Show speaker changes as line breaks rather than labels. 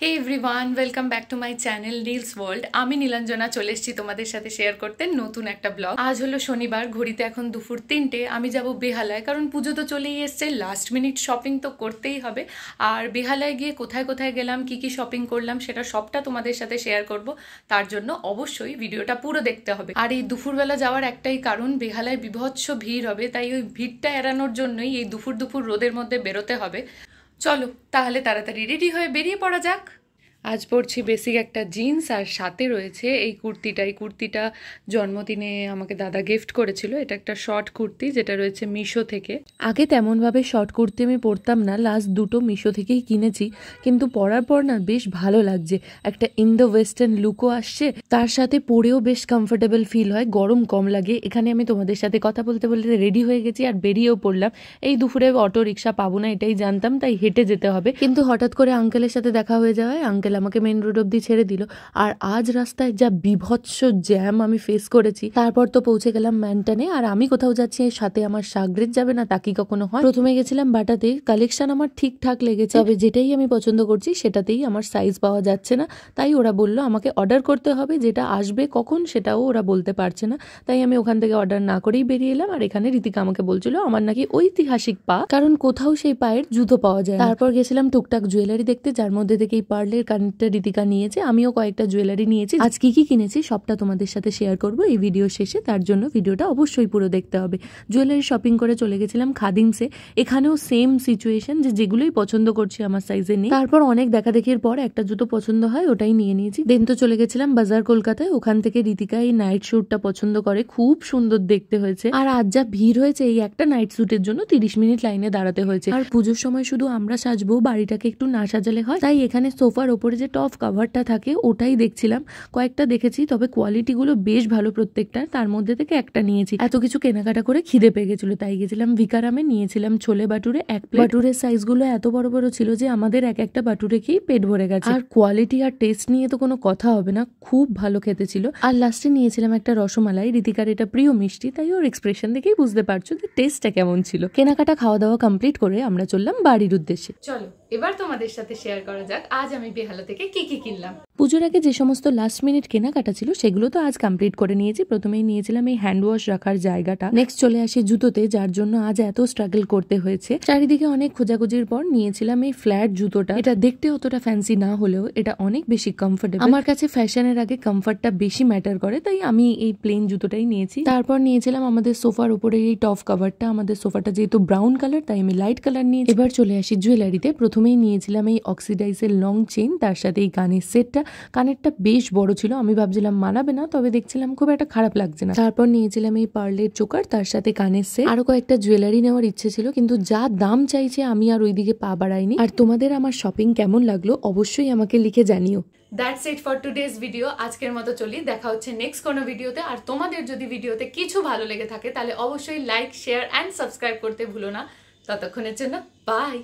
Hey everyone, welcome back to my channel Neel's world. আমি নীলাঞ্জনা চলে এসেছি তোমাদের সাথে শেয়ার করতে নতুন একটা ব্লগ। আজ হলো শনিবার, ঘড়িতে এখন দুপুর 3টে। আমি যাব বেহালায়, কারণ পুজো তো চলেই এসছে, লাস্ট মিনিট শপিং তো করতেই হবে। আর বেহালায় গিয়ে কোথায় কোথায় গেলাম, কি কি শপিং করলাম, সেটা সবটা তোমাদের সাথে শেয়ার করব। তার জন্য অবশ্যই ভিডিওটা পুরো দেখতে হবে। আর এই দুপুরবেলা যাওয়ার একটাই কারণ, বেহালায় বিভৎস ভিড় হবে, তাই ওই ভিড়টা এড়ানোর জন্যই এই দুপুর দুপুর রোদের মধ্যে বেরোতে হবে। চলো তাহলে তাড়াতাড়ি রেডি হয়ে বেরিয়ে পড়া যাক। আজ পরছি বেসিক একটা জিন্স, আর সাথে রয়েছে এই কুর্তিটা। এই কুর্তিটা জন্মদিনে আমাকে দাদা গিফট করেছিল। এটা একটা শর্ট কুর্তি, যেটা রয়েছে মিশো থেকে। আগে তেমনভাবে শর্ট কুর্তি আমি পরতাম না, লাস্ট দুটো মিশো থেকেই কিনেছি, কিন্তু পরার পর না বেশ ভালো লাগছে। একটা ইন্দো ওয়েস্টার্ন লুকও আসছে, তার সাথে পরেও বেশ কমফোর্টেবল ফিল হয়, গরম কম লাগে। এখানে আমি তোমাদের সাথে কথা বলতে বলতে রেডি হয়ে গেছি আর বেরিয়েও পড়লাম। এই দুপুরে অটো রিক্সা পাবো না এটাই জানতাম, তাই হেঁটে যেতে হবে। কিন্তু হঠাৎ করে আঙ্কেলের সাথে দেখা হয়ে যাওয়ায় আঙ্কেল আমাকে মেন রোড অব্দি ছেড়ে দিল। আর আজ রাস্তায় যা বিভৎস জ্যাম আমি ফেস করেছি। তারপর তো পৌঁছে গেলাম ম্যানটানে। আর আমি কোথাও যাচ্ছি, সাথে আমার সাগরেদ যাবে না, তা কি কখনো হয়? প্রথমে গেছিলাম বাটাতে। কালেকশন আমার ঠিকঠাক লেগেছে, তবে যেটাই আমি পছন্দ করছি সেটাতেই আমার সাইজ পাওয়া যাচ্ছে না। তাই ওরা বললো আমাকে অর্ডার করতে হবে, যেটা আসবে কখন সেটাও ওরা বলতে পারছে না। তাই আমি ওখান থেকে অর্ডার না করেই বেরিয়ে এলাম। আর এখানে রীতিকা আমাকে বলছিল আমার নাকি ঐতিহাসিক পা, কারণ কোথাও সেই পায়ের জুতো পাওয়া যায়। তারপর গেছিলাম টুকটাক জুয়েলারি দেখতে, যার মধ্যে থেকে এই পার্লের কানেরটা রীতিকা নিয়েছে, আমিও কয়েকটা জুয়েলারি নিয়েছি। আজ কি কি কিনেছি সবটা তোমাদের সাথে শেয়ার করব এই ভিডিও শেষে, তার জন্য ভিডিওটা অবশ্যই পুরো দেখতে হবে। জুয়েলারি শপিং করে চলে গেছিলাম খাদিমসে। এখানেও সেম সিচুয়েশন, যে যেগুলোই পছন্দ করছি আমার সাইজে নেই। তারপর অনেক দেখা দেখির পর একটা জুতো পছন্দ হয়, ওটাই নিয়ে নিয়েছি। দেন তো চলে গেছিলাম বাজার কলকাতায়। ওখান থেকে রীতিকা এই নাইট স্যুটটা পছন্দ করে, খুব সুন্দর দেখতে হয়েছে। আর আজ যা ভিড় হয়েছে, এই একটা নাইট স্যুটের জন্য 30 মিনিট লাইনে দাঁড়াতে হয়েছে। আর পুজোর সময় শুধু আমরা সাজবো, বাড়িটাকে একটু না সাজালে হয়? তাই এখানে সোফার ওপরে যে টপ কাভারটা থাকে ওটাই দেখছিলাম। কয়েকটা দেখেছি, তবে কোয়ালিটিগুলো বেশ ভালো প্রত্যেকটা। তার মধ্যে থেকে একটা নিয়েছি। এত কিছু কেনাকাটা করে খিদে পেয়ে গেছিল, তাই গেছিলাম ভিকারামে। নিয়েছিলাম ছোলে বাটুরে এক প্লেট। বাটুরের সাইজগুলো এত বড় বড় ছিল যে আমাদের এক একটা বাটুরে খেয়ে পেট ভরে গেছে। আর কোয়ালিটি আর টেস্ট নিয়ে তো কোনো কথা হবে না, খুব ভালো খেতে ছিল। আর লাস্টে নিয়েছিলাম একটা রসমালাই। রীতিকার এটা প্রিয় মিষ্টি, তাই ওর এক্সপ্রেশন দেখেই বুঝতে পারছো যে টেস্টটা কেমন ছিল। কেনাকাটা খাওয়া দাওয়া কমপ্লিট করে আমরা চললাম বাড়ির উদ্দেশ্যে। চলো এবার তোমাদের সাথে শেয়ার করা যাক আজ আমি বেহালা থেকে কি কি কিনলাম। পুজোর আগে যে সমস্ত লাস্ট মিনিট কেনাকাটা ছিল সেগুলো তো আজ কমপ্লিট করে নিয়েছি। প্রথমেই নিয়েছিলাম এই হ্যান্ড ওয়াশ রাখার জায়গাটা। নেক্সট চলে আসি জুতোতে, যার জন্য আজ এত স্ট্রাগল করতে হয়েছে। চারিদিকে অনেক খোঁজাখুঁজির পর নিয়েছিলাম এই ফ্ল্যাট জুতোটা। এটা দেখতে অতটা ফ্যান্সি না হলেও এটা অনেক বেশি কমফোর্টেবল। আমার কাছে ফ্যাশনের আগে কমফর্টটা বেশি ম্যাটার করে, তাই আমি এই প্লেন জুতোটাই নিয়েছি। তারপর নিয়েছিলাম আমাদের সোফার উপরে এই টপ কাভারটা। আমাদের সোফাটা যেহেতু ব্রাউন কালার, তাই আমি লাইট কালার নিয়েছি। এবার চলে আসি জুয়েলারিতে। প্রথমেই নিয়েছিলাম এই অক্সিডাইজের লং চেইন, তার সাথে এই কানের সেটটা। কানেরটা বেশ বড় ছিল, আমি ভাবছিলাম মানাবে না, তবে দেখছিলাম খুব একটা খারাপ লাগছে না। তারপর নিয়েছিলাম এই পার্লের চোকার, তার সাথে কানের সেট। আরো কয়েকটা জুয়েলারি নেওয়ার ইচ্ছে ছিল, কিন্তু যা দাম চাইছে আমি আর ওইদিকে পা বাড়াইনি। আর তোমাদের আমার শপিং কেমন লাগলো অবশ্যই আমাকে লিখে জানিও। That's it for today's video. আজকের মতো চলি, দেখা হচ্ছে নেক্সট কোনো ভিডিওতে। আর তোমাদের যদি ভিডিওতে কিছু ভালো লেগে থাকে তাহলে অবশ্যই লাইক, শেয়ার অ্যান্ড সাবস্ক্রাইব করতে ভুলো না। ততক্ষণের জন্য বাই।